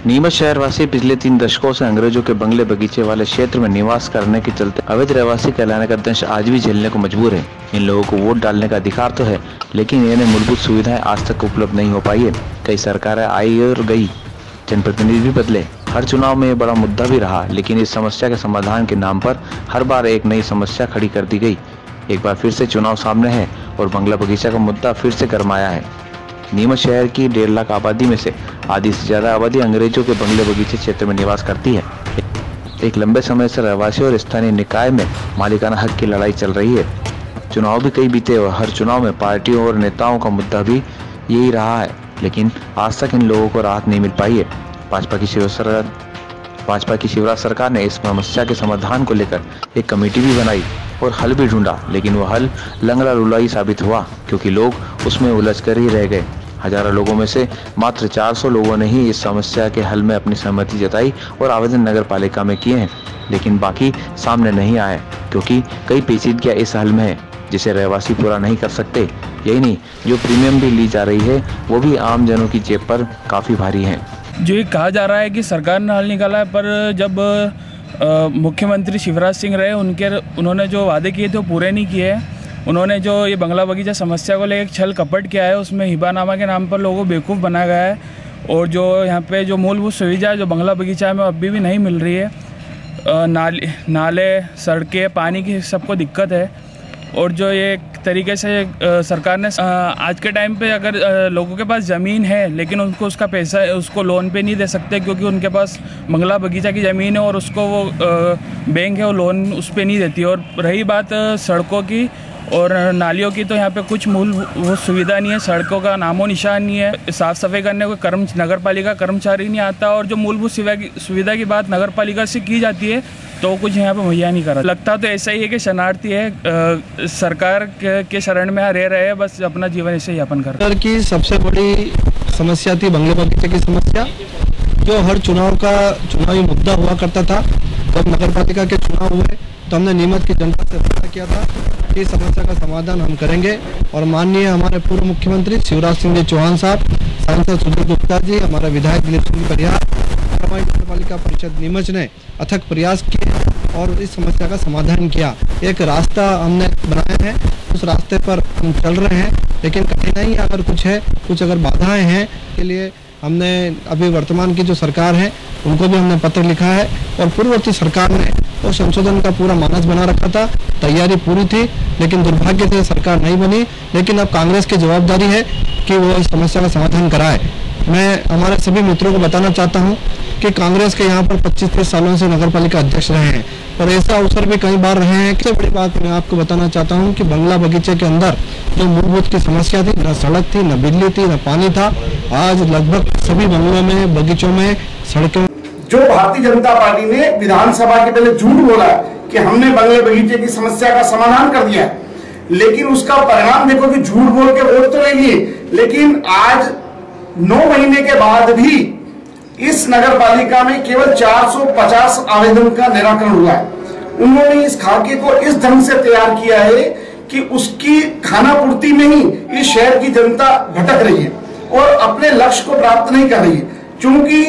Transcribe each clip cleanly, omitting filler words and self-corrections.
नीमच शहरवासी पिछले 3 दशकों से अंग्रेजों के बंगले बगीचे वाले क्षेत्र में निवास करने के चलते अवैध रहवासी कहलाने का दंश आज भी झेलने को मजबूर है। इन लोगों को वोट डालने का अधिकार तो है, लेकिन इन्हें मूलभूत सुविधाएं आज तक उपलब्ध नहीं हो पाई है। कई सरकारें आई और गई, जनप्रतिनिधि भी बदले, हर चुनाव में ये बड़ा मुद्दा भी रहा, लेकिन इस समस्या के समाधान के नाम पर हर बार एक नई समस्या खड़ी कर दी गई। एक बार फिर से चुनाव सामने है और बंगला बगीचा का मुद्दा फिर से गरमाया है। नीमच शहर की 1.5 लाख आबादी में से आधी से ज्यादा आबादी अंग्रेजों के बंगले बगीचे क्षेत्र में निवास करती है। एक लंबे समय से रहवासी और स्थानीय निकाय में मालिकाना हक की लड़ाई चल रही है। चुनाव भी कई बीते और हर चुनाव में पार्टियों और नेताओं का मुद्दा भी यही रहा है, लेकिन आज तक इन लोगों को राहत नहीं मिल पाई है। भाजपा की शिवराज सरकार ने इस समस्या के समाधान को लेकर एक कमेटी भी बनाई और हल भी ढूंढा, लेकिन वह हल लंगड़ा लुला ही साबित हुआ, क्योंकि लोग उसमें उलझ कर ही रह गए। हजारों लोगों में से मात्र 400 लोगों ने ही इस समस्या के हल में अपनी सहमति जताई और आवेदन नगर पालिका में किए हैं, लेकिन बाकी सामने नहीं आए, क्योंकि कई पेचीदगियां इस हल में है जिसे रहवासी पूरा नहीं कर सकते। यही नहीं, जो प्रीमियम भी ली जा रही है वो भी आम जनों की जेब पर काफी भारी है। जो ये कहा जा रहा है कि सरकार ने हल निकाला है, पर जब मुख्यमंत्री शिवराज सिंह रहे उन्होंने जो वादे किए थे वो पूरे नहीं किए। उन्होंने जो ये बंगला बगीचा समस्या को लेकर छल कपट किया है, उसमें हिबानामा के नाम पर लोगों को बेवकूफ़ बनाया गया है और जो यहाँ पे जो मूलभूत सुविधा जो बंगला बगीचा में अभी भी नहीं मिल रही है, नाले सड़कें पानी की सबको दिक्कत है। और जो ये तरीके से सरकार ने आज के टाइम पे अगर लोगों के पास ज़मीन है लेकिन उनको उसका पैसा उसको लोन पे नहीं दे सकते, क्योंकि उनके पास बंगला बगीचा की ज़मीन है और उसको वो बैंक है वो लोन उस पर नहीं देती। और रही बात सड़कों की और नालियों की, तो यहाँ पे कुछ मूलभूत सुविधा नहीं है, सड़कों का नामो निशान नहीं है, साफ़ सफाई करने को नगर पालिका कर्मचारी नहीं आता और जो मूलभूत सुविधा की बात नगर पालिका से की जाती है तो कुछ यहाँ पे मुहैया नहीं करा। लगता तो ऐसा ही है कि शरणार्थी है, सरकार के शरण में रह रहे हैं, बस अपना जीवन ऐसे यापन कर रहे हैं। की सबसे बड़ी समस्या थी बंगले बगीचे की समस्या, जो हर चुनावी मुद्दा हुआ करता था। जब नगर पालिका के चुनाव हुए तो हमने नीमच की जनता से वादा किया था कि इस समस्या का समाधान हम करेंगे और माननीय हमारे पूर्व मुख्यमंत्री शिवराज सिंह जी चौहान साहब, सांसद सुधीर गुप्ता जी, हमारे विधायक दिलीप सिंह परिहार, नगर पालिका परिषद नीमच ने अथक प्रयास किए और इस समस्या का समाधान किया। एक रास्ता हमने बनाया है, उस रास्ते पर हम चल रहे हैं, लेकिन कठिनाई अगर कुछ है, कुछ अगर बाधाएं हैं के लिए हमने अभी वर्तमान की जो सरकार है उनको भी हमने पत्र लिखा है और पूर्ववर्ती सरकार ने वो संशोधन का पूरा मानस बना रखा था, तैयारी पूरी थी, लेकिन दुर्भाग्य से सरकार नहीं बनी। लेकिन अब कांग्रेस की जवाबदारी है कि वो इस समस्या का समाधान कराए। मैं हमारे सभी मित्रों को बताना चाहता हूं कि कांग्रेस के यहाँ पर 25-30 सालों से नगर पालिका अध्यक्ष रहे हैं और ऐसा अवसर भी कई बार रहे हैं। सबसे बड़ी बात मैं आपको बताना चाहता हूं कि बंगला बगीचे के अंदर जो मूलभूत की समस्या थी, न सड़क थी, न बिजली थी, न पानी था, आज लगभग सभी बंगलों में, बगीचों में, सड़कों। जो भारतीय जनता पार्टी ने विधानसभा के पहले झूठ बोला कि हमने बंगले बगीचे की समस्या का समाधान कर दिया है, लेकिन उसका परिणाम देखो कि झूठ बोल के वोट तो ले लिए, लेकिन आज 9 महीने के बाद भी इस नगर पालिका में केवल 450 आवेदन का निराकरण हुआ है। उन्होंने इस खाके को इस ढंग से तैयार किया है कि उसकी खाना पूर्ति में ही इस शहर की जनता भटक रही है और अपने लक्ष्य को प्राप्त नहीं कर रही है। क्योंकि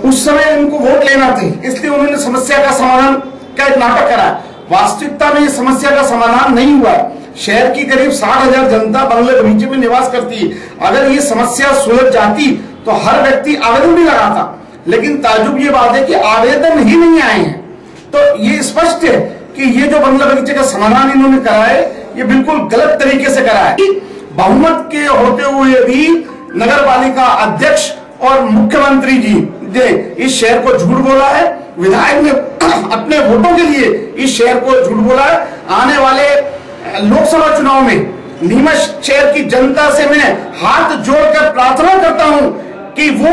उस समय उनको वोट लेना थी, इसलिए उन्होंने समस्या का समाधान का एक नाटक करा। वास्तविकता में इस समस्या का समाधान नहीं हुआ। शहर की करीब 60,000 जनता बंगले बगीचे में निवास करती है। अगर ये समस्या सुलझ जाती तो हर व्यक्ति आवेदन भी लगाता, लेकिन ताजुब ये बात है कि आवेदन ही नहीं आए हैं। तो ये स्पष्ट है कि ये जो बंगला बगीचे का समाधान इन्होंने करा है ये बिल्कुल गलत तरीके से करा है। बहुमत के होते हुए भी नगर पालिका अध्यक्ष और मुख्यमंत्री जी ने इस शहर को झूठ बोला है। विधायक ने अपने वोटों के लिए इस शहर को झूठ बोला है। आने वाले लोकसभा चुनाव में नीमच शहर की जनता से मैं हाथ जोड़कर प्रार्थना करता हूं कि वो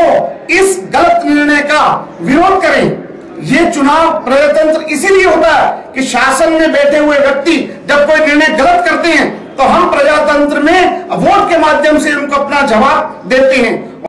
इस गलत निर्णय का विरोध करें। ये चुनाव प्रजातंत्र इसीलिए होता है कि शासन में बैठे हुए व्यक्ति जब कोई निर्णय गलत करते हैं तो हम प्रजातंत्र में वोट के माध्यम से उनको अपना जवाब देते हैं।